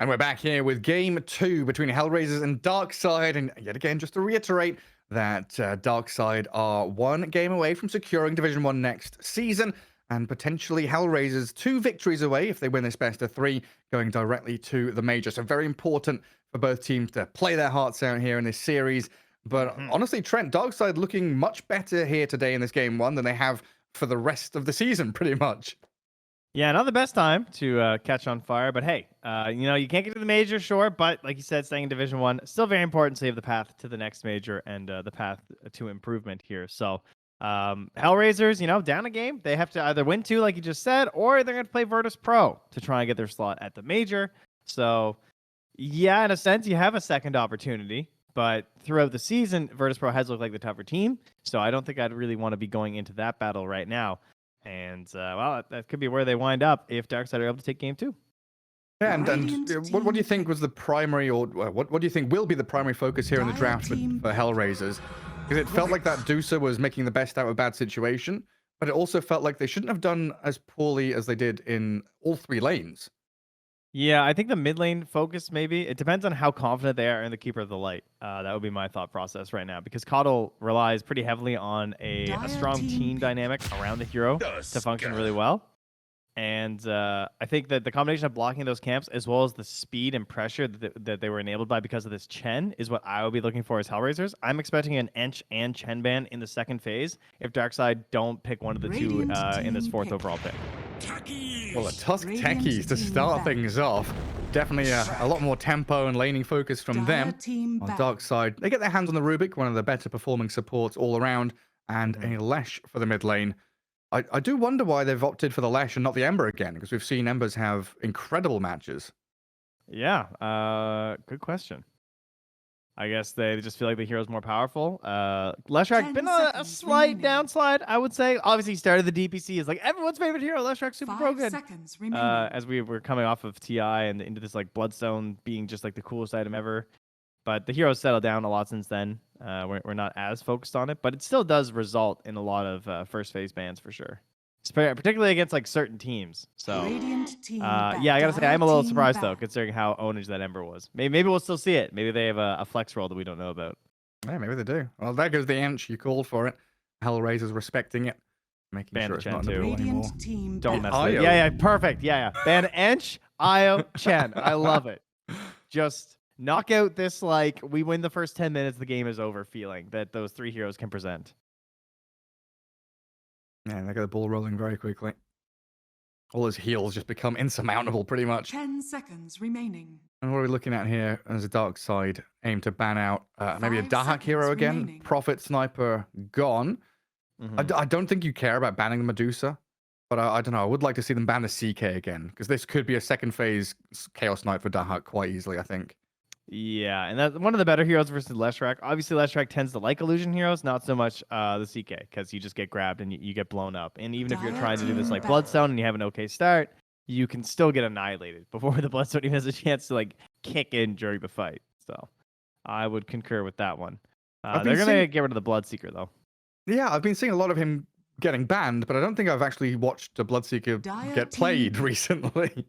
And we're back here with game 2 between HellRaisers and Darkside. And yet again, just to reiterate that Darkside are 1 game away from securing Division 1 next season. And potentially HellRaisers 2 victories away if they win this best of 3, going directly to the major. So very important for both teams to play their hearts out here in this series. But honestly, Trent, Darkside looking much better here today in this game 1 than they have for the rest of the season, pretty much. Yeah, not the best time to catch on fire, but hey, you can't get to the major, sure, but like you said, staying in Division 1, still very important to save the path to the next major and the path to improvement here. So, HellRaisers, down a game, they have to either win 2, like you just said, or they're going to play Virtus Pro to try and get their slot at the major. So, yeah, in a sense, you have a second opportunity, but throughout the season, Virtus Pro has looked like the tougher team, so I don't think I'd really want to be going into that battle right now. And, well, that could be where they wind up if Darkside are able to take game 2. Yeah, and what do you think was the primary, or what do you think will be the primary focus here in the draft for HellRaisers? Because it felt like that Deucer was making the best out of a bad situation, but it also felt like they shouldn't have done as poorly as they did in all 3 lanes. Yeah, I think the mid lane focus, maybe. It depends on how confident they are in the Keeper of the Light. That would be my thought process right now, because Coddle relies pretty heavily on a strong team dynamic around the hero to function really well. And I think that the combination of blocking those camps, as well as the speed and pressure that they were enabled by because of this Chen, is what I would be looking for as HellRaisers. I'm expecting an Ench and Chen ban in the second phase if Darkside don't pick one of the 2 in this 4th overall pick. Well, the Tusk Techies to start things off. Definitely a lot more tempo and laning focus from them. On Darkside, they get their hands on the Rubik, one of the better performing supports all around, and a Lesh for the mid lane. I do wonder why they've opted for the Lesh and not the Ember again, because we've seen Embers have incredible matches. Yeah, good question. I guess they just feel like the hero's more powerful. Leshrac been a slight downslide, I would say. Obviously, he started the DPC as like everyone's favorite hero. Leshrac super pro good. As we were coming off of TI and into this like Bloodstone being just like the coolest item ever. But the hero's settled down a lot since then. We're not as focused on it, but it still does result in a lot of first phase bans for sure. Particularly against like certain teams. So yeah, I gotta say I'm a little surprised though, considering how ownage that Ember was. Maybe we'll still see it. Maybe they have a flex roll that we don't know about. Yeah, maybe they do. Well, there goes the Ench. You called for it. HellRaisers respecting it, making sure it's not in the pool anymore. Don't mess with it. Yeah, perfect. Yeah. Ban Ench, Io, Chen. I love it. Just knock out this like we win the first 10 minutes, the game is over feeling that those 3 heroes can present. Yeah, they got the ball rolling very quickly. All those heals just become insurmountable, pretty much. 10 seconds remaining. And what are we looking at here as a Darkside aim to ban out maybe a Dahak hero again? Remaining. Prophet Sniper gone. I don't think you care about banning the Medusa, but I don't know. I would like to see them ban the CK again, because this could be a second phase Chaos Knight for Dahak quite easily, I think. Yeah, and that's one of the better heroes versus Leshrac. Obviously, Leshrac tends to like illusion heroes, not so much the CK, because you just get grabbed and you get blown up. And even if you're trying to do this like Bloodstone and you have an okay start, you can still get annihilated before the Bloodstone even has a chance to like kick in during the fight. So I would concur with that one. They're going to get rid of the Bloodseeker, though. Yeah, I've been seeing a lot of him getting banned, but I don't think I've actually watched a Bloodseeker get played recently.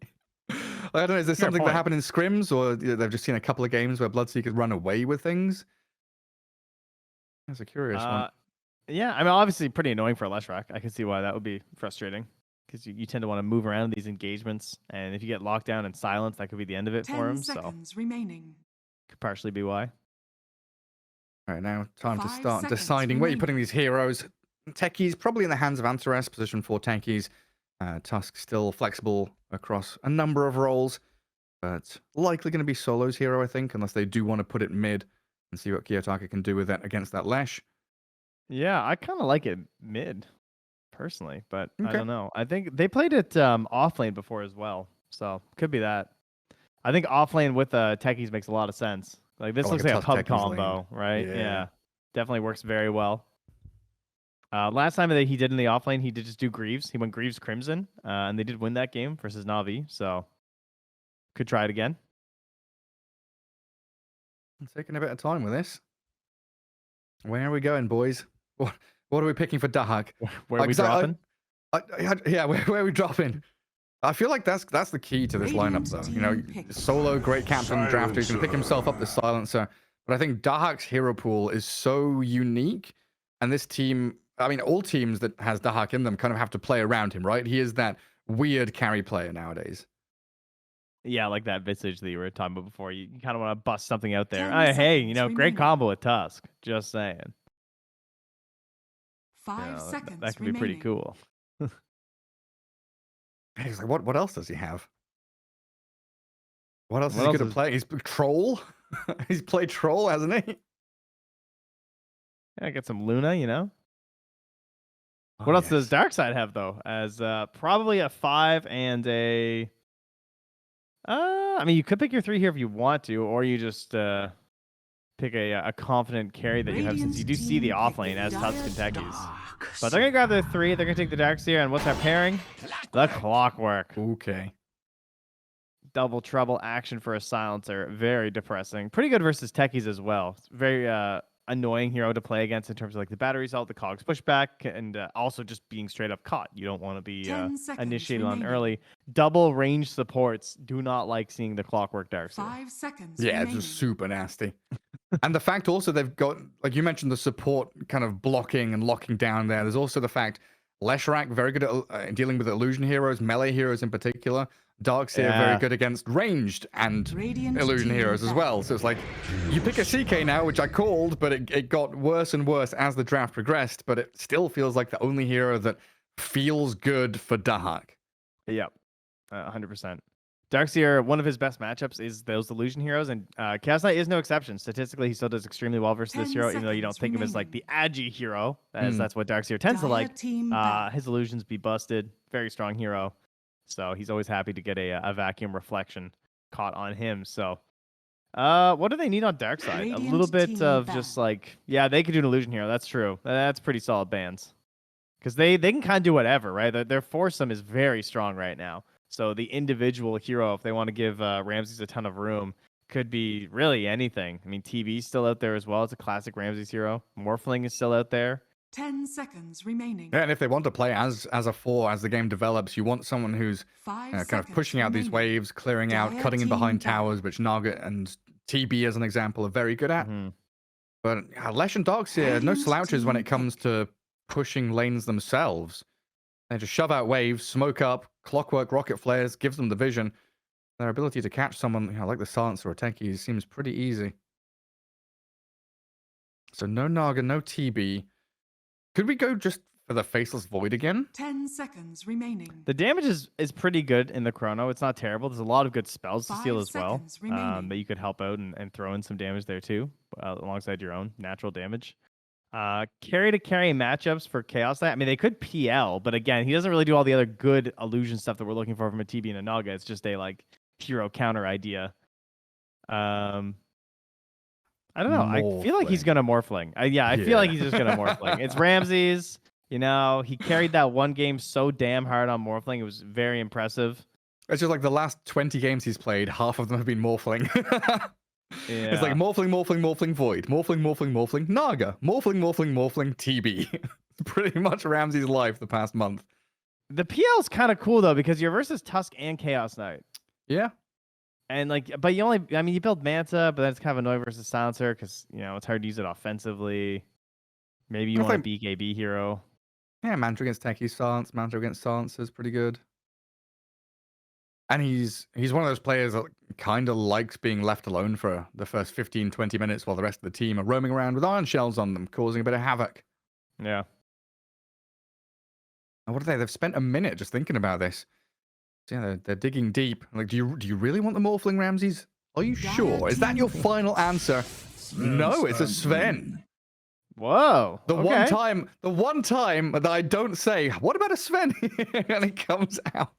I don't know, is there something that happened in scrims, or they've just seen a couple of games where Bloodseekers run away with things? That's a curious one. Yeah, I mean, obviously pretty annoying for Leshrac. I can see why that would be frustrating, because you tend to want to move around these engagements, and if you get locked down and silenced, that could be the end of it for him. 10 seconds remaining. Could partially be why. All right, now time to start deciding where you're putting these heroes. Techies, probably in the hands of Antares, position 4 techies. Tusk still flexible across a number of roles, but likely going to be Solo's hero, I think, unless they do want to put it mid and see what Kiyotaka can do with that against that Lesh. Yeah, I kind of like it mid, personally, but I don't know. I think they played it off lane before as well, so could be that. I think off lane with techies makes a lot of sense. Like this looks like a pub combo, right? Yeah, definitely works very well. Last time that he did in the offlane, he did just do Greaves. He went Greaves Crimson, and they did win that game versus Na'Vi, so could try it again. I'm taking a bit of time with this. Where are we going, boys? What are we picking for Dahak? Where are we dropping? Yeah, where are we dropping? I feel like that's the key to this lineup, though. You know, Solo, great captain, drafter, he's going to pick himself up the silencer. But I think Dahak's hero pool is so unique. And this team, I mean, all teams that has Dahak in them kind of have to play around him, right? He is that weird carry player nowadays. Yeah, like that Visage that you were talking about before. You kind of want to bust something out there. 10 Hey, you know, seconds great remaining. combo with Tusk. Just saying. 5 You know, seconds that could be pretty remaining. cool. He's like, what else does he have? What else What is he else good at playing? He's Troll. He's played Troll, hasn't he? Yeah, get some Luna, you know. Oh, What else does yes. Darkside have though? As probably a 5 and a. I mean, you could pick your 3 here if you want to, or you just pick a confident carry that you have, since you do see the offlane as Tusk and Techies. But they're gonna grab their 3. They're gonna take the Darkseer, and what's that pairing? The Clockwork. Okay. Double trouble action for a silencer. Very depressing. Pretty good versus Techies as well. It's very annoying hero to play against in terms of like the battery salt, the cogs pushback, and also just being straight up caught. You don't want to be 10 seconds initiated on remaining. early. Double range supports do not like seeing the Clockwork Darkseer. 5 seconds Yeah, remaining. it's just super nasty. And the fact also they've got, like you mentioned, the support kind of blocking and locking down there. There's also the fact Leshrac, very good at dealing with illusion heroes, melee heroes in particular. Darkseer, very good against ranged and Radiant illusion team heroes as well. So it's like, you pick a CK now, which I called, but it got worse and worse as the draft progressed, but it still feels like the only hero that feels good for Dahak. Yep, 100%. Darkseer, one of his best matchups is those illusion heroes, and Chaos Knight is no exception. Statistically, he still does extremely well versus this 10 hero, even though you don't seconds think of him as like the agi hero, as that's what Darkseer tends to Dire like. team back. His illusions be busted. Very strong hero. So he's always happy to get a vacuum reflection caught on him. So what do they need on Darkside? A little Radiant bit team of back. just like, yeah, they could do an illusion hero. That's true. That's pretty solid bans. Because they can kind of do whatever, right? Their foursome is very strong right now. So the individual hero, if they want to give Ramses a ton of room, could be really anything. I mean, TV's still out there as well. It's a classic Ramses hero. Morphling is still out there. 10 seconds remaining. Yeah, and if they want to play as a 4 as the game develops, you want someone who's 5 kind of seconds pushing out these remaining. waves, clearing out, Dire cutting in team behind back. towers, which Naga and TB, as an example, are very good at. Mhm. But Lesh and Darkseer, no Radiant slouches when team it comes to pushing lanes themselves. They just shove out waves, smoke up, clockwork, rocket flares, gives them the vision. Their ability to catch someone, you know, like the Silencer or Techies seems pretty easy. So no Naga, no TB. Could we go just for the Faceless Void again? 10 seconds remaining. The damage is pretty good in the chrono. It's not terrible. There's a lot of good spells to 5 steal as well seconds remaining. that you could help out and throw in some damage there too, alongside your own natural damage. Carry to carry matchups for Chaos Knight. I mean, they could PL, but again, he doesn't really do all the other good illusion stuff that we're looking for from a TB and a Naga. It's just a like hero counter idea. I don't know. I feel like he's gonna Morphling. I feel like he's just gonna Morphling. It's Ramses. You know, he carried that one game so damn hard on Morphling. It was very impressive. It's just like the last 20 games he's played, half of them have been Morphling. Yeah. It's like Morphling, Morphling, Morphling, Void. Morphling, Morphling, Morphling, Naga. Morphling, Morphling, Morphling, TB. Pretty much Ramsey's life the past month. The PL is kind of cool though, because you're versus Tusk and Chaos Knight. Yeah. And like, but you only, I mean, you build Manta, but then it's kind of annoying versus Silencer because, you know, it's hard to use it offensively. Maybe you want a BKB hero. Yeah, Manta against Techie Silence, Manta against Silence is pretty good. And he's one of those players that kind of likes being left alone for the first 15, 20 minutes while the rest of the team are roaming around with iron shells on them, causing a bit of havoc. Yeah. And what are they? They've spent a minute just thinking about this. So yeah, they're digging deep. Like, do you really want the Morphling, Ramses? Are you sure? Is that your final answer? No, it's a Sven. Whoa. The one time that I don't say, what about a Sven? And it comes out.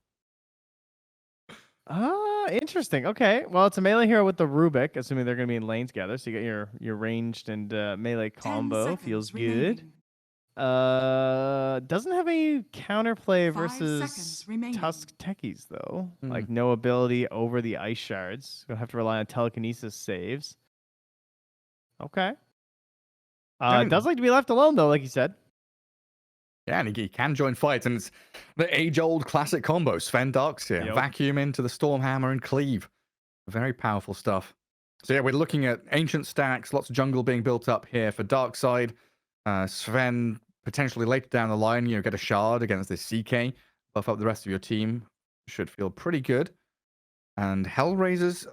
Interesting. Okay. Well, it's a melee hero with the Rubik, assuming they're going to be in lane together. So you get your ranged and melee 10 combo. seconds Feels remaining. good. Doesn't have any counterplay 5 versus seconds remaining. Tusk Techies though. Like no ability over the ice shards. Gonna have to rely on telekinesis saves. Okay. Does like to be left alone though, like you said. Yeah, and he can join fights, and it's the age-old classic combo. Sven Darkseer, Yep. vacuum into the Stormhammer and cleave. Very powerful stuff. So yeah, we're looking at ancient stacks, lots of jungle being built up here for Darkside. Sven potentially later down the line, get a shard against this CK, buff up the rest of your team. Should feel pretty good. And HellRaisers.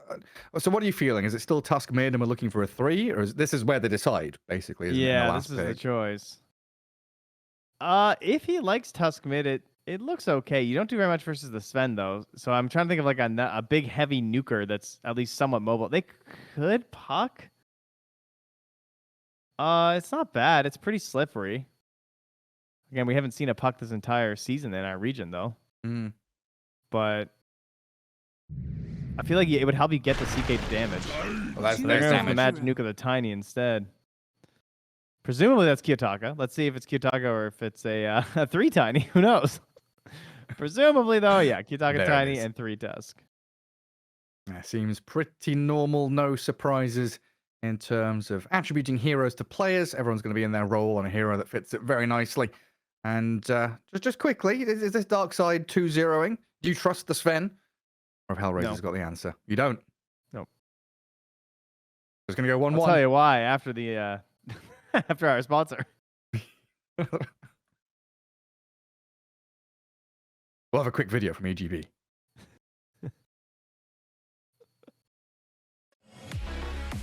So what are you feeling? Is it still Tusk mid and we're looking for a 3, or this is where they decide basically? Isn't it, in the Yeah, last this is the pick? choice. If he likes Tusk mid, it looks okay. You don't do very much versus the Sven though, so I'm trying to think of like a big heavy nuker that's at least somewhat mobile. They could puck. It's not bad. It's pretty slippery. Again, we haven't seen a puck this entire season in our region though. But I feel like it would help you get the CK damage. Well, that's So they're going to damage. Magic Nuke of the Tiny instead. Presumably that's Kiyotaka. Let's see if it's Kiyotaka or if it's a 3 Tiny. Who knows? Presumably though, yeah, Kiyotaka There it Tiny is. and 3 Tusk. That seems pretty normal. No surprises in terms of attributing heroes to players. Everyone's going to be in their role on a hero that fits it very nicely. And just quickly, is this Darkside 2-0ing? Do you trust the Sven? Or have HellRaisers got the answer? You don't? Nope. It's going to go 1-1. I'll tell you why after the after our sponsor. We'll have a quick video from EGB.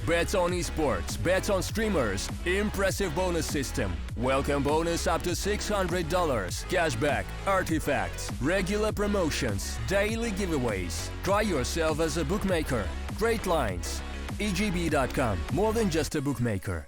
Bets on esports, bets on streamers, impressive bonus system. Welcome bonus up to $600, cashback, artifacts, regular promotions, daily giveaways. Try yourself as a bookmaker. Great lines. EGB.com, more than just a bookmaker.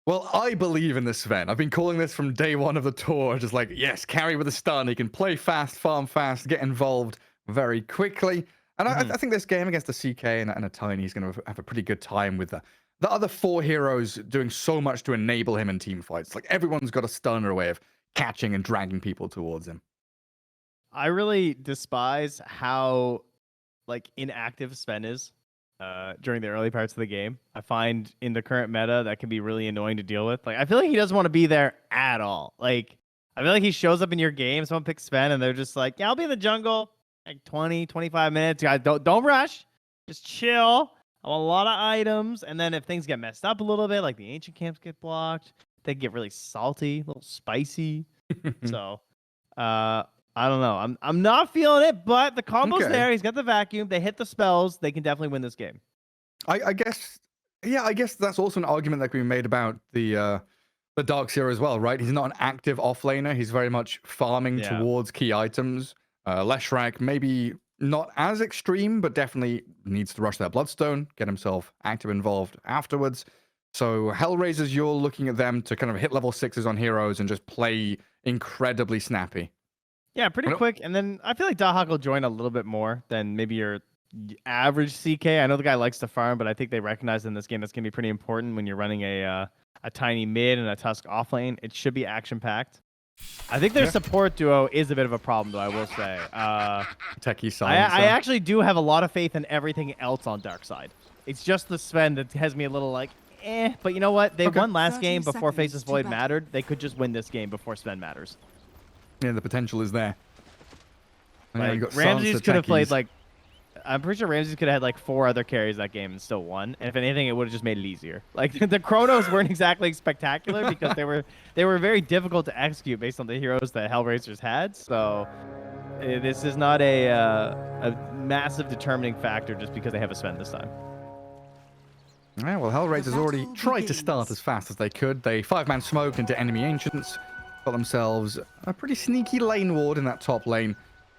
Well, I believe in this Sven. I've been calling this from day one of the tour. Just like, yes, carry with a stun. He can play fast, farm fast, get involved very quickly. And I think this game against the CK and a Tiny, he's going to have a pretty good time with the other 4 heroes doing so much to enable him in team fights. Like, everyone's got a stun or a way of catching and dragging people towards him. I really despise how inactive Sven is during the early parts of the game. I find in the current meta that can be really annoying to deal with. Like, I feel like he doesn't want to be there at all. Like, I feel like he shows up in your game, someone picks Sven, and they're just like, yeah, I'll be in the jungle. Like 20, 25 minutes. Guys, don't rush. Just chill. I want a lot of items. And then if things get messed up a little bit, like the ancient camps get blocked, they get really salty, a little spicy. So, I don't know. I'm not feeling it, but the combo's there. He's got the vacuum. They hit the spells. They can definitely win this game. I guess that's also an argument that can be made about the Darkseer as well, right? He's not an active offlaner. He's very much farming towards key items. Leshrac, maybe not as extreme, but definitely needs to rush that Bloodstone, get himself active involved afterwards. So HellRaisers, you're looking at them to kind of hit level 6s on heroes and just play incredibly snappy. Yeah, pretty quick. And then I feel like Dahak will join a little bit more than maybe your average CK. I know the guy likes to farm, but I think they recognize in this game that's going to be pretty important when you're running a Tiny mid and a Tusk offlane. It should be action-packed. I think their support duo is a bit of a problem, though, I will say. Techie silence. I actually do have a lot of faith in everything else on Darkside. It's just the Sven that has me a little like, eh. But you know what? They won last game before Faceless Void mattered. They could just win this game before Sven matters. Yeah, the potential is there. Like, Ramses could have played like... I'm pretty sure Ramses could have had like 4 other carries that game and still won. And if anything, it would have just made it easier. Like the Chronos weren't exactly spectacular because they were very difficult to execute based on the heroes that HellRaisers had. So this is not a massive determining factor just because they have a Sven this time. Yeah, well, HellRaisers already tried to start as fast as they could. They 5-man smoked into enemy ancients, got themselves a pretty sneaky lane ward in that top lane,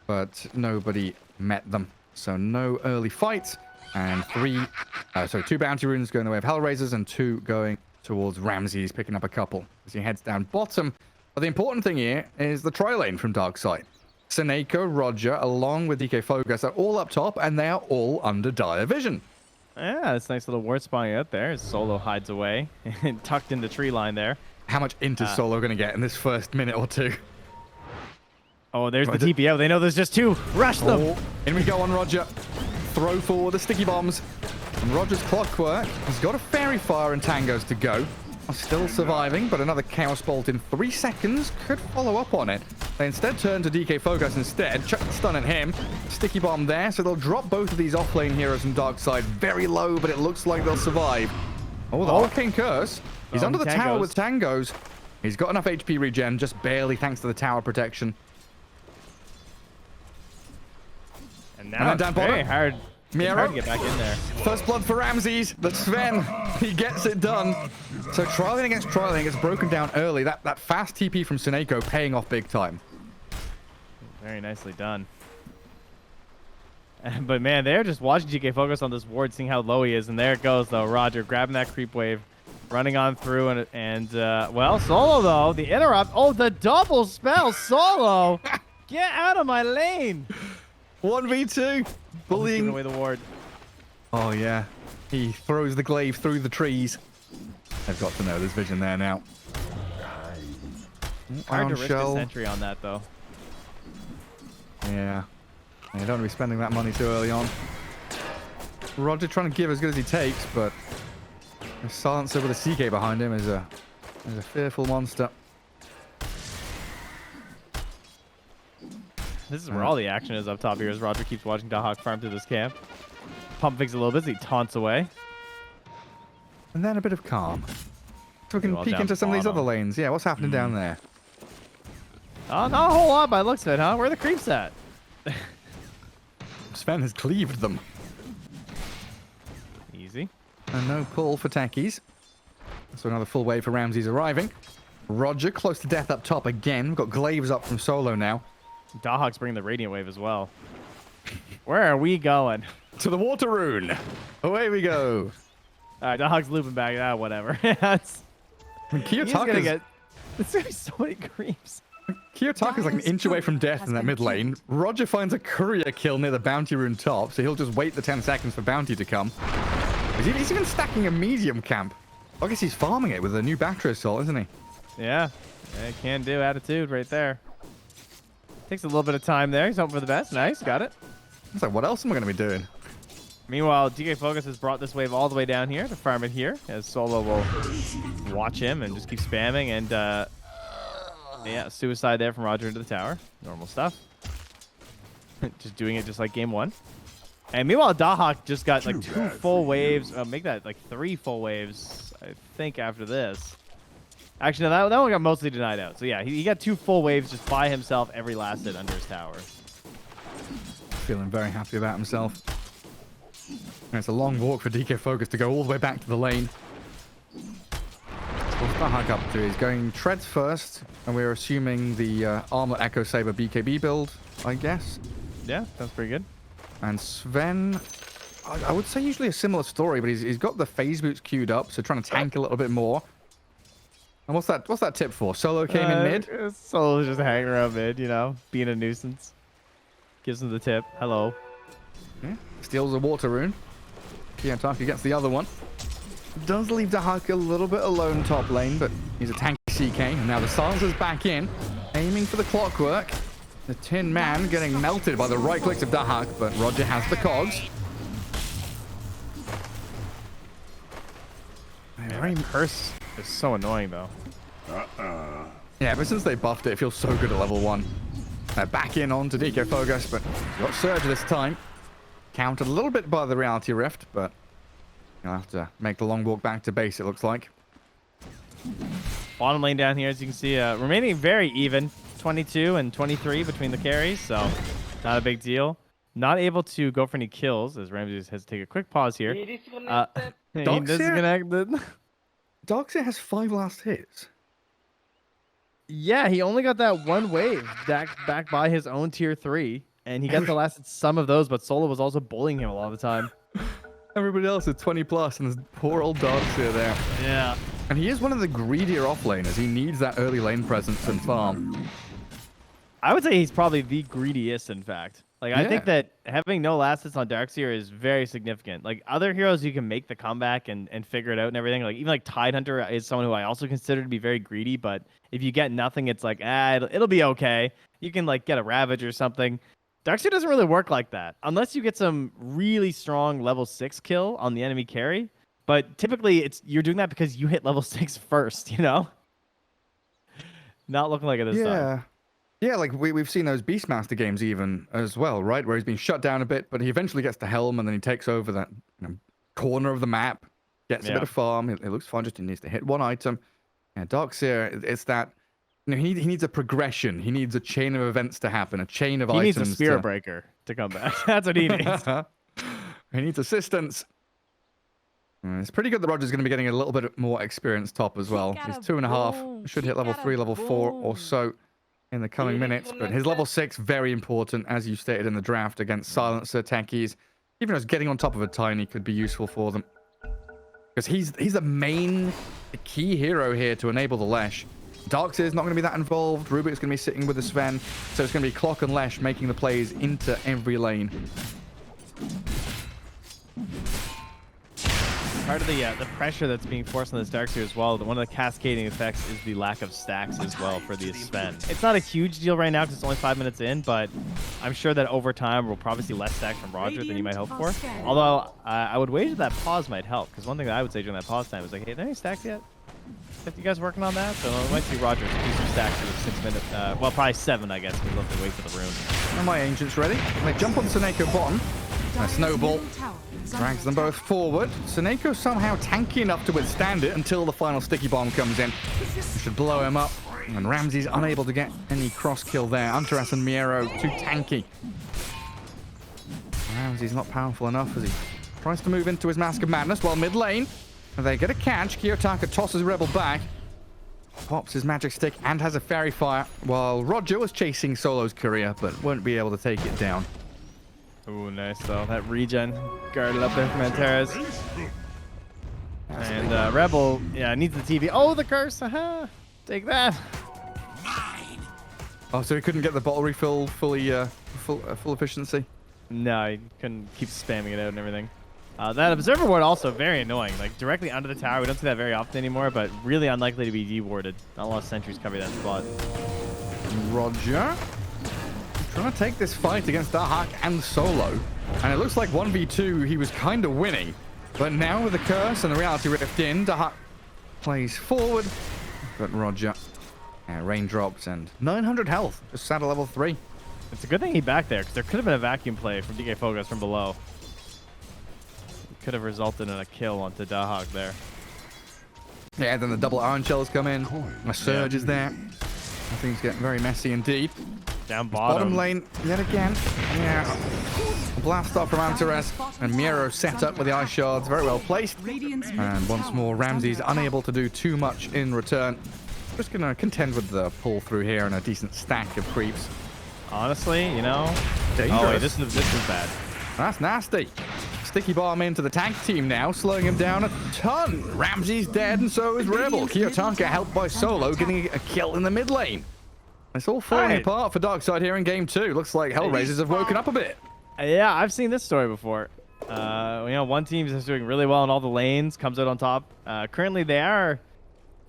but nobody met them. So no early fights, and 2 bounty runes going the way of HellRaisers, and 2 going towards Ramses, picking up a couple as he heads down bottom. But the important thing here is the tri-lane from Darkside. Seneko, Roger, along with DK Focus are all up top, and they are all under dire vision. Yeah, that's a nice little ward spawning out there. Solo hides away, tucked in the tree line there. How much int is Solo going to get in this first minute or 2? Oh, there's the TPO. They know there's just 2. Rush them. Oh, in we go on Roger. Throw forward the sticky bombs. And Roger's clockwork. He's got a fairy fire and tangos to go. are still surviving, but another Chaos Bolt in 3 seconds could follow up on it. They instead turn to DK Focus instead. Chuck the stun at him. Sticky bomb there, so they'll drop both of these offlane heroes from Darkside very low, but it looks like they'll survive. Oh, the Arcane Curse. He's under the tower with Tangos. He's got enough HP regen, just barely thanks to the tower protection. And now it's very hard. Hard to get back in there. First blood for Ramses. But Sven, he gets it done. So trialing against trialing gets broken down early. That fast TP from Suneko paying off big time. Very nicely done. But man, they're just watching GK focus on this ward, seeing how low he is. And there it goes, though. Roger grabbing that creep wave, running on through. And well, Solo, though, the interrupt. Oh, the double spell. Solo, get out of my lane. 1v2. Bullying away the ward. Oh, yeah. He throws the glaive through the trees. I've got to know there's vision there now. Hard to risk a sentry on that, though. Yeah. You don't want to be spending that money too early on. Roger trying to give as good as he takes, but a silencer with a CK behind him is a fearful monster. This is where all the action is up top here as Roger keeps watching Dahak farm through this camp. Pump fakes a little bit, so he taunts away. And then a bit of calm. So we can peek into some of these other lanes. Yeah, what's happening down there? Oh, not a whole lot by the looks of it, huh? Where are the creeps at? Sven has cleaved them. Easy. And no pull for Techies. So another full wave for Ramses arriving. Roger close to death up top again. We've got glaives up from Solo now. Dahak's bringing the Radiant Wave as well. Where are we going? To the Water Rune. Away we go. All right, Dahak's looping back. Ah, whatever. It's gonna get. There's gonna be so many creeps. Kiyotaka's like an inch away from death in that mid lane. Roger finds a courier kill near the Bounty Rune top, so he'll just wait the 10 seconds for Bounty to come. He's even stacking a medium camp. I guess he's farming it with a new battery assault, isn't he? Yeah, can do attitude right there. Takes a little bit of time there. He's hoping for the best. Nice, got it. It's like, what else am I going to be doing? Meanwhile, DK Focus has brought this wave all the way down here to farm it here, as Solo will watch him and just keep spamming. And yeah, suicide there from Roger into the tower. Normal stuff. Just doing it just like game one. And meanwhile, Dahak just got like 2 full waves. Make that like 3 full waves, I think, after this. Actually, no, that one got mostly denied out. So yeah, he got 2 full waves just by himself every last hit under his tower. Feeling very happy about himself. And it's a long walk for DK Focus to go all the way back to the lane. What's Dahak up to? He's going treads first, and we're assuming the Armlet Echo Saber BKB build, I guess. Yeah, that's pretty good. And Sven, I would say usually a similar story, but he's got the phase boots queued up, so trying to tank a little bit more. And what's that tip for? Solo came in mid? Solo's just hanging around mid, you know, being a nuisance. Gives him the tip. Hello. Yeah. Steals a Water Rune. Kiyotaka gets the other one. Does leave Dahak a little bit alone top lane, but he's a tanky CK. And now the silencer's back in, aiming for the clockwork. The Tin Man getting melted by the right clicks of Dahak, but Roger has the cogs. Very curse is so annoying though. Yeah, but since they buffed it, it feels so good at level 1. Back in on to DK Focus, but got Surge this time. Countered a little bit by the Reality Rift, but you'll have to make the long walk back to base, it looks like. Bottom lane down here, as you can see, remaining very even. 22 and 23 between the carries, so not a big deal. Not able to go for any kills, as Ramses has to take a quick pause here. He disconnected. Darkside has 5 last hits. Yeah, he only got that 1 wave back by his own tier 3, and he got the last some of those, but Solo was also bullying him a lot of the time. Everybody else is 20 plus, and there's poor old Darkside there. Yeah. And he is one of the greedier offlaners. He needs that early lane presence and farm. I would say he's probably the greediest, in fact. Like, I think that having no last hits on Darkseer is very significant. Like, other heroes, you can make the comeback and figure it out and everything. Like, even like Tidehunter is someone who I also consider to be very greedy, but if you get nothing, it's like, it'll be okay. You can, like, get a Ravage or something. Darkseer doesn't really work like that. Unless you get some really strong level 6 kill on the enemy carry. But typically, you're doing that because you hit level 6 first, you know? Not looking like it this time. Yeah, like we've seen those Beastmaster games even as well, right? Where he's been shut down a bit, but he eventually gets the helm and then he takes over that corner of the map, gets a bit of farm. It looks fine, just he needs to hit one item. And Darkseer, it's that, he needs a progression. He needs a chain of events to happen, a chain of items. He needs a Spirit Breaker to come back. That's what he needs. He needs assistance. It's pretty good that Roger's going to be getting a little bit more experience top as well. He's 2.5. Should hit level 3, level 4 or so in the coming minutes. But his level 6, very important, as you stated in the draft, against Silencer techies. Even as getting on top of a Tiny could be useful for them. Because he's the key hero here to enable the Lesh. Darkseer is not going to be that involved. Rubik's going to be sitting with the Sven. So it's going to be Clock and Lesh making the plays into every lane. Part of the pressure that's being forced on this Darkseer as well, one of the cascading effects is the lack of stacks as well for the Sven. It's not a huge deal right now because it's only 5 minutes in, but I'm sure that over time we'll probably see less stacks from Roger than you might hope for. Although I would wager that pause might help, because one thing that I would say during that pause time is like, hey, are there any stacks yet? Are you guys working on that? So we might see Roger do some stacks for the 6 minute, well, probably 7, I guess, because we'll have to wait for the rune. Are my ancients ready? They jump on Seneko bottom. A snowball drags them both forward. Seneko somehow tanky enough to withstand it until the final sticky bomb comes in. It should blow him up. And Ramsey's unable to get any cross kill there. Hunteress and Miero too tanky. Ramsey's not powerful enough as he tries to move into his Mask of Madness while mid lane. They get a catch. Kiyotaka tosses Rebel back. Pops his magic stick and has a fairy fire while Roger was chasing Solo's career but won't be able to take it down. Ooh, nice though. That regen guarded up there from Antares. And Rebel, needs the TV. Oh, the curse! Aha! Take that. Oh, so he couldn't get the bottle refill fully, full efficiency? No, he couldn't keep spamming it out and everything. That Observer Ward also very annoying. Like directly under the tower. We don't see that very often anymore, but really unlikely to be dewarded. Not a lot of sentries cover that spot. Roger trying to take this fight against Dahak and Solo. And it looks like 1v2 he was kind of winning. But now with the curse and the reality rift in, Dahak plays forward. But Roger, raindrops and 900 health. Just sat at level 3. It's a good thing he backed there, because there could have been a vacuum play from DK Focus from below. It could have resulted in a kill onto Dahak there. Yeah, then the double iron shells come in. A surge is there. Things get very messy indeed. Down bottom lane yet again. Yeah. Blast off from Antares and Miro set up with the ice shards. Very well placed. And once more, Ramsey's unable to do too much in return. Just going to contend with the pull through here and a decent stack of creeps. Honestly, dangerous. Oh, wait, this is bad. That's nasty. Sticky bomb into the tank team now, slowing him down a ton. Ramsey's dead and so is Rebel. Kiyotaka helped by Solo, getting a kill in the mid lane. It's all falling apart for Darkside here in game 2. Looks like HellRaisers have woken up a bit. Yeah, I've seen this story before. One team is doing really well in all the lanes, comes out on top. Currently, they are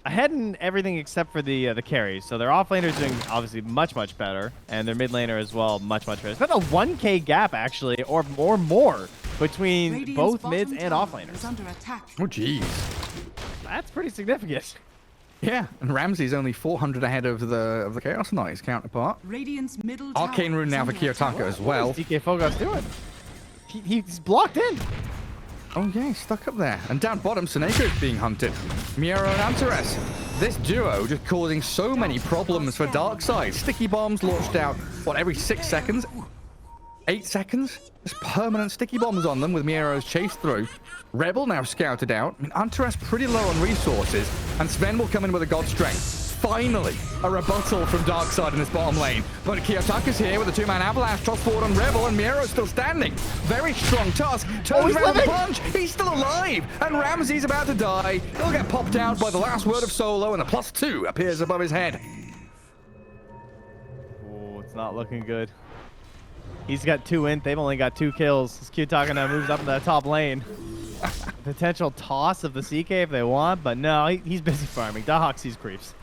ahead in everything except for the carries. So their offlaner is doing obviously much, much better, and their mid laner as well, much, much better. It's about a 1K gap actually, or more between both mids and offlaners. Oh, jeez. That's pretty significant. Yeah, and Ramsey's only 400 ahead of the Chaos Knight's counterpart. Arcane Rune now for Kiyotaka as well. What is DK Fogos doing? He's blocked in. Oh yeah, he's stuck up there. And down bottom, Seneco's being hunted. Miero and Antares. This duo just causing so many problems for Darkside. Sticky bombs launched out, every 6 seconds? 8 seconds? Just permanent sticky bombs on them with Miero's chase through. Rebel now scouted out. Antares pretty low on resources. And Sven will come in with a God Strength. Finally, a rebuttal from Darkside in this bottom lane. But Kiyotaka's here with a 2-man avalanche. Toss forward on Rebel, and Miero's still standing. Very strong toss. Turns around the punch. He's still alive. And Ramsey's about to die. He'll get popped out by the last word of Solo, and the +2 appears above his head. Oh, it's not looking good. He's got 2 int. They've only got 2 kills. This Kiyotaka now moves up in the top lane. Potential toss of the CK if they want, but no, he's busy farming. Dahak sees creeps.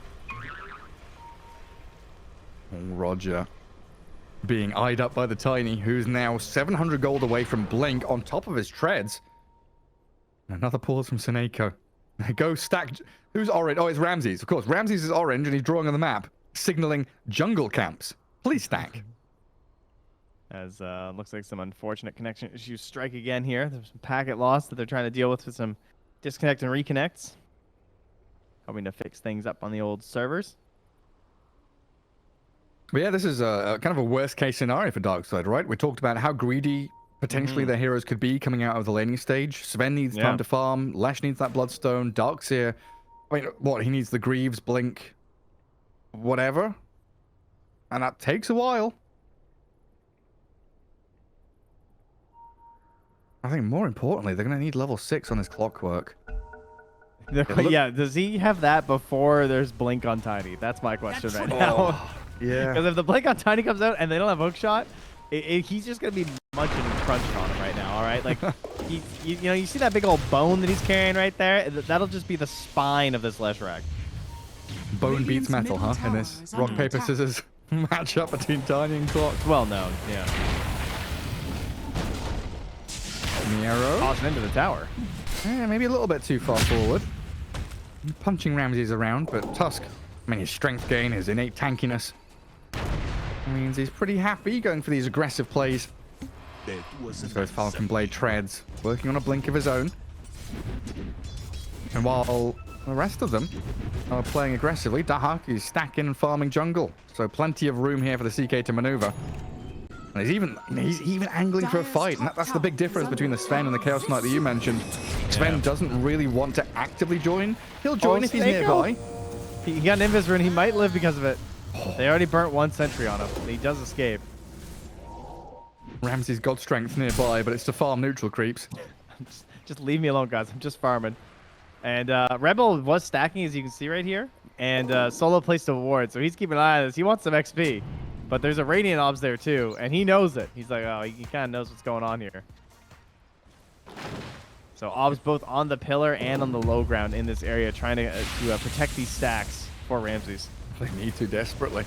Roger being eyed up by the Tiny, who's now 700 gold away from Blink on top of his treads. Another pause from Seneko. Go stack. Who's orange? Oh, it's Ramses. Of course, Ramses is orange, and he's drawing on the map, signaling jungle camps. Please stack. As looks like some unfortunate connection issues strike again here. There's some packet loss that they're trying to deal with some disconnect and reconnects. Hoping to fix things up on the old servers. But yeah, this is kind of a worst case scenario for Darkside, right? We talked about how greedy potentially their heroes could be coming out of the laning stage. Sven needs time to farm. Lash needs that Bloodstone. Darkseer, I mean, what? He needs the Greaves, Blink, whatever. And that takes a while. I think more importantly, they're going to need level 6 on his Clockwork. Yeah, does he have that before there's Blink on Tiny? That's my question right now. Yeah. Because if the Blink on Tiny comes out and they don't have Hookshot, he's just going to be munching and crunching on him right now, all right? Like, you know, you see that big old bone that he's carrying right there? That'll just be the spine of this Leshrac. Bone beats metal, huh? In this rock, paper, scissors matchup between Tiny and Clock. It's well known, yeah. Nero. Tossing into the tower. Yeah, maybe a little bit too far forward. Punching Ramses around, but Tusk, I mean, his strength gain, his innate tankiness, means he's pretty happy going for these aggressive plays. So his Falcon Blade treads, working on a blink of his own. And while the rest of them are playing aggressively, Dahak is stacking and farming jungle. So plenty of room here for the CK to maneuver. And he's even angling for a fight. And that's the big difference between the Sven and the Chaos Knight that you mentioned. Sven doesn't really want to actively join. He'll join if he's nearby. He got an Invis rune. He might live because of it. They already burnt one sentry on him. He does escape. Ramsey's got strength nearby, but it's to farm neutral creeps. Just leave me alone, guys. I'm just farming. And Rebel was stacking, as you can see right here. And Solo placed a ward, so he's keeping an eye on this. He wants some XP. But there's a Radiant Obs there, too. And he knows it. He's like, oh, he kind of knows what's going on here. So Obs both on the pillar and on the low ground in this area, trying to protect these stacks for Ramses. They need to desperately.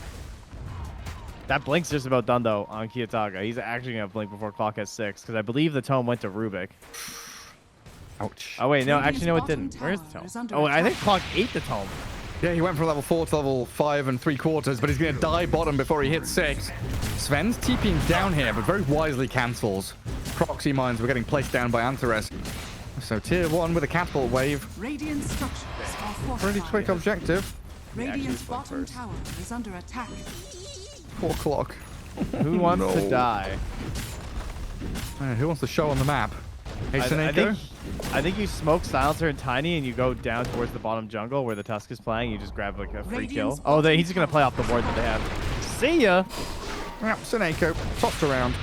That Blink's just about done, though, on Kiyotaka. He's actually going to Blink before Clock has 6, because I believe the tome went to Rubik. Ouch. Oh, wait, no, actually, no, it didn't. Where's the tome? Oh, I think Clock ate the tome. Yeah, he went from level 4 to level 5 3/4, but he's going to die bottom before he hits 6. Sven's TPing down here, but very wisely cancels. Proxy mines were getting placed down by Antares. So tier 1 with a catapult wave. Radiant structures are fortified. Pretty quick objective. Radiant's bottom tower is under attack. Poor Clock. Who wants to die? Who wants to show on the map? Hey, Seneko? I think you smoke Silencer and Tiny and you go down towards the bottom jungle where the Tusk is playing. You just grab like a free kill. Oh, he's just going to play off the board that they have. See ya! Yeah, Seneko tossed around.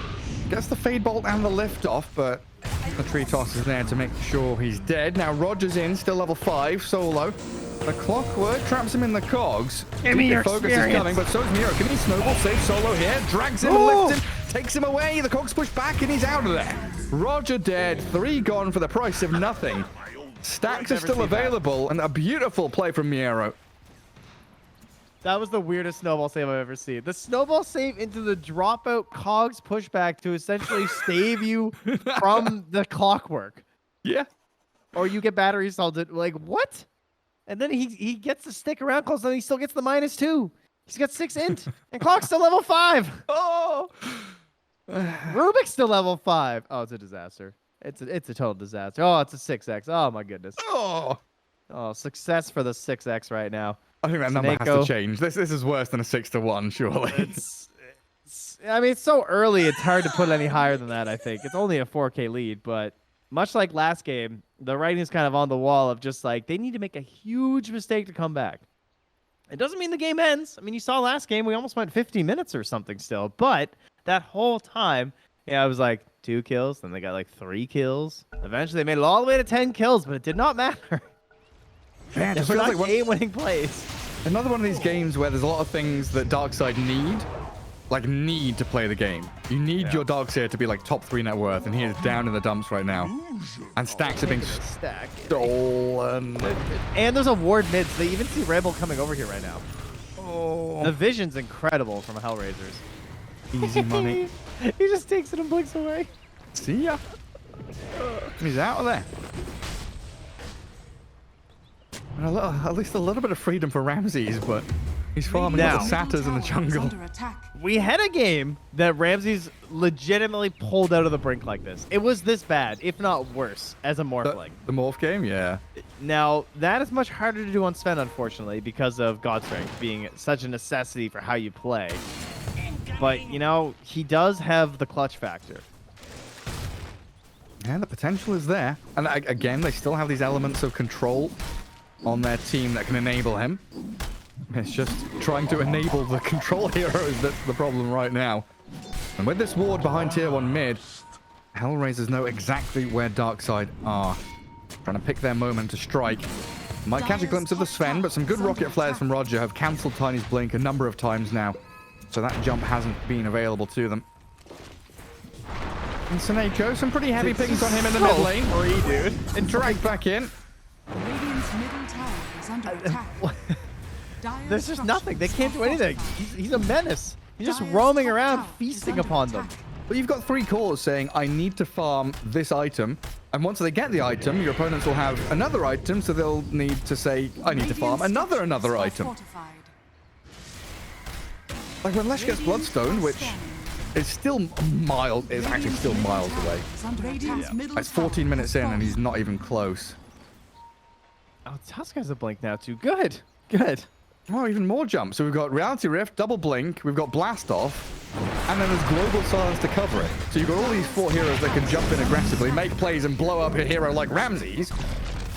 Gets the Fade Bolt and the lift off, but the tree toss is there to make sure he's dead. Now Roger's in, still level 5, solo. The Clockwork traps him in the cogs. Give me your focus experience. is coming, but so's Miro. Can he snowball save solo here? Drags him, lifts him, takes him away. The cogs push back, and he's out of there. Roger dead, 3 gone for the price of nothing. Stacks are still available, and a beautiful play from Miero. That was the weirdest snowball save I've ever seen. The snowball save into the dropout cogs pushback to essentially save you from the Clockwork. Yeah. Or you get battery assaulted. Like, what? And then he gets to stick around close, and he still gets the -2. He's got 6 int, and Clock's still level 5. Oh! Rubik's still level 5. Oh, it's a disaster. It's a total disaster. Oh, it's a 6x. Oh, my goodness. Oh! Oh, success for the 6x right now. I think that number has to change. This is worse than a 6-1, surely. I mean, it's so early, it's hard to put any higher than that, I think. It's only a 4K lead, but much like last game, the writing is kind of on the wall of just like, they need to make a huge mistake to come back. It doesn't mean the game ends. I mean, you saw last game, we almost went 50 minutes or something still, but that whole time, yeah, it was like 2 kills, then they got like 3 kills. Eventually, they made it all the way to 10 kills, but it did not matter. Man, it just We're feels not like game-winning plays. another one of these games where there's a lot of things that Darkside need to play the game. You need your Darkseer to be like top 3 net worth, and he is down in the dumps right now. And stacks are being stolen. And there's a ward mid, so they even see Rebel coming over here right now. Oh. The vision's incredible from HellRaisers. Easy money. He just takes it and blinks away. See ya. He's out of there. And at least a little bit of freedom for Ramses, but he's farming Now- the satyrs in the jungle. Under attack. We had a game that Ramses legitimately pulled out of the brink like this. It was this bad, if not worse, as a Morphling. The morph game, yeah. Now, that is much harder to do on Sven, unfortunately, because of God Strength being such a necessity for how you play. But, you know, he does have the clutch factor. Yeah, the potential is there. And again, they still have these elements of control on their team that can enable him. It's just trying to enable the control heroes that's the problem right now. And with this ward behind tier 1 mid, HellRaisers know exactly where Darkside are. Trying to pick their moment to strike. Might catch a glimpse of the Sven, but some good rocket flares from Roger have cancelled Tiny's blink a number of times now. So that jump hasn't been available to them. And Seneko, some pretty heavy pings on him in the mid lane. Free, dude. And dragged back in. Radiant's middle tower is under attack. Dire's There's just structures nothing. They can't do are anything. fortified. He's a menace. He's just Dire's roaming top around, tower is feasting under upon them. attack. But you've got 3 cores saying, I need to farm this item. And once they get the item, your opponents will have another item, so they'll need to say, I need to farm Radiant's another structures are item. fortified. Like when Lesh gets Bloodstone, which is still is actually still miles away. Radiant's middle It's tower 14 minutes has in and he's fallen. not even close. Oh, Tusk has a blink now, too. Good. Good. Oh, even more jumps. So we've got Reality Rift, Double Blink, we've got Blast Off, and then there's Global Silence to cover it. So you've got all these 4 heroes that can jump in aggressively, make plays, and blow up a hero like Ramses.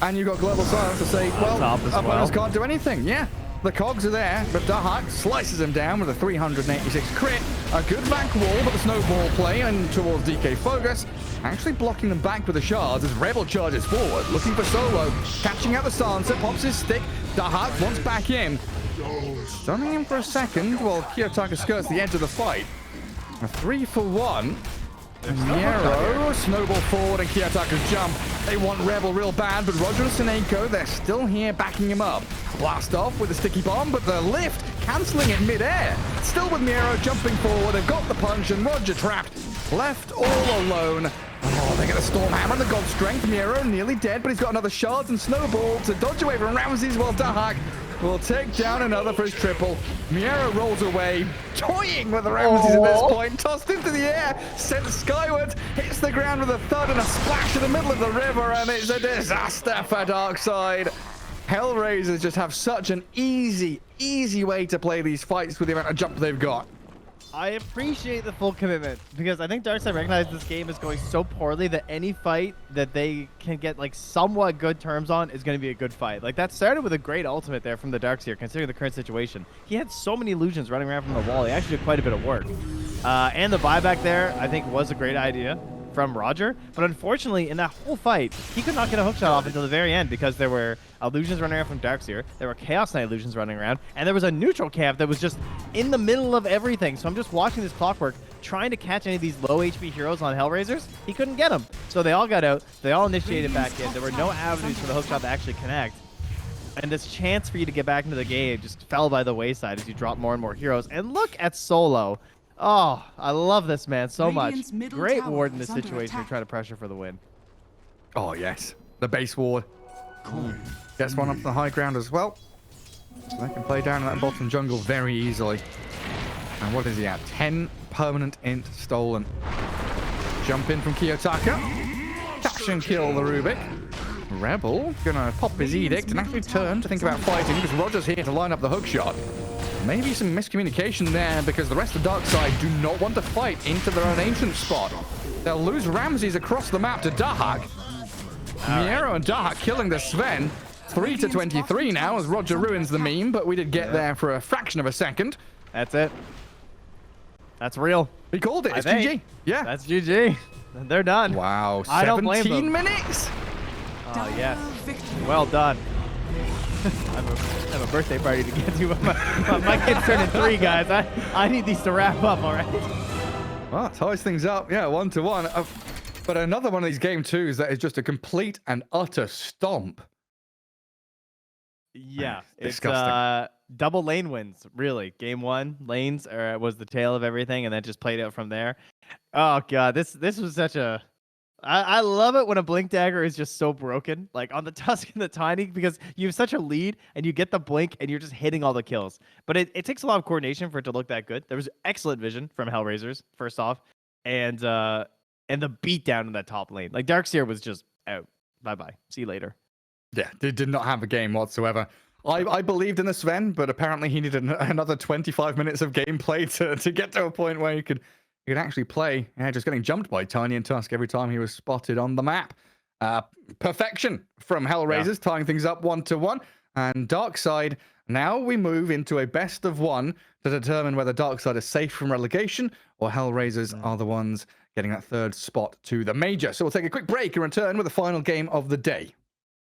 And you've got Global Silence to say, well, Top as opponents well. can't do anything. Yeah, the cogs are there, but Dahak slices him down with a 386 crit. A good back wall, but the snowball play and towards DK Focus. Actually blocking them back with the shards as Rebel charges forward, looking for Solo. Catching out the Silencer, pops his stick. Dahak wants back in. Stunning him for a second while Kiyotaka skirts the edge of the fight. A 3-for-1. Nero, snowball forward and Kiyotaka's jump. They want Rebel real bad, but Roger and Seneko, they're still here backing him up. Blast off with a sticky bomb, but the lift cancelling it mid-air. Still with Nero jumping forward, they've got the punch and Roger trapped. Left all alone. Oh, they get a Storm Hammer and the God Strength. Nero nearly dead, but he's got another Shards and Snowball to dodge away from Ramses while Dahak will take down another for his triple. Miero rolls away, toying with Ramses at this point, tossed into the air, sent skyward, hits the ground with a thud and a splash in the middle of the river, and it's a disaster for Darkside. HellRaisers just have such an easy way to play these fights with the amount of jump they've got. I appreciate the full commitment because I think Darkside recognized this game is going so poorly that any fight that they can get like somewhat good terms on is going to be a good fight. Like that started with a great ultimate there from the Darkseer considering the current situation. He had so many illusions running around from the wall. He actually did quite a bit of work. And the buyback there I think was a great idea from Roger, but unfortunately in that whole fight he could not get a hookshot off until the very end because there were illusions running around from Darkseer, there were Chaos Knight illusions running around, and there was a neutral camp that was just in the middle of everything. So I'm just watching this clockwork trying to catch any of these low HP heroes on HellRaisers. He couldn't get them, so they all got out, they all initiated back in. There were no avenues for the hookshot to actually connect, and this chance for you to get back into the game just fell by the wayside as you drop more and more heroes. And look at Solo. Oh, I love this man so much. Radiant's middle Great tower ward in this is under situation to attack. try to pressure for the win. Oh yes, the base ward. Gets one up to the high ground as well. So they can play down in that bottom jungle very easily. And what is he at? 10 permanent int stolen. Jump in from Kiyotaka. Catch and kill the Rubik. Rebel gonna pop his edict and actually turn to think about fighting because Roger's here to line up the hookshot. Maybe some miscommunication there because the rest of Darkside do not want to fight into their own ancient spot. They'll lose Ramses across the map to Dahak. Miero and Dahak killing the Sven. 3-23 now as Roger ruins the meme, but we did get there for a fraction of a second. That's it. That's real. He called it. I It's think. GG. Yeah. That's GG. They're done. Wow. I don't blame 17 them. minutes. Oh, yes. Victory. Well done. I have a birthday party to get to. My kid's turning 3, guys. I need these to wrap up, all right? Well, it ties things up. Yeah, 1-1. But another one of these game twos that is just a complete and utter stomp. Yeah. It's Disgusting. double lane wins, really. Game 1, lanes was the tail of everything, and then just played out from there. Oh, God. This was such a I love it when a blink dagger is just so broken, like on the Tusk and the Tiny, because you have such a lead and you get the blink and you're just hitting all the kills. But it takes a lot of coordination for it to look that good. There was excellent vision from HellRaisers, first off, and the beatdown in that top lane. Like Darkseer was just out. Bye-bye. See you later. Yeah, they did not have a game whatsoever. I believed in the Sven, but apparently he needed another 25 minutes of gameplay to get to a point where he could actually play. Yeah, just getting jumped by Tiny and Tusk every time he was spotted on the map. Perfection from HellRaisers, tying things up 1-1. And Darkside, now we move into a best of one to determine whether Darkside is safe from relegation or HellRaisers are the ones getting that third spot to the major. So we'll take a quick break and return with the final game of the day.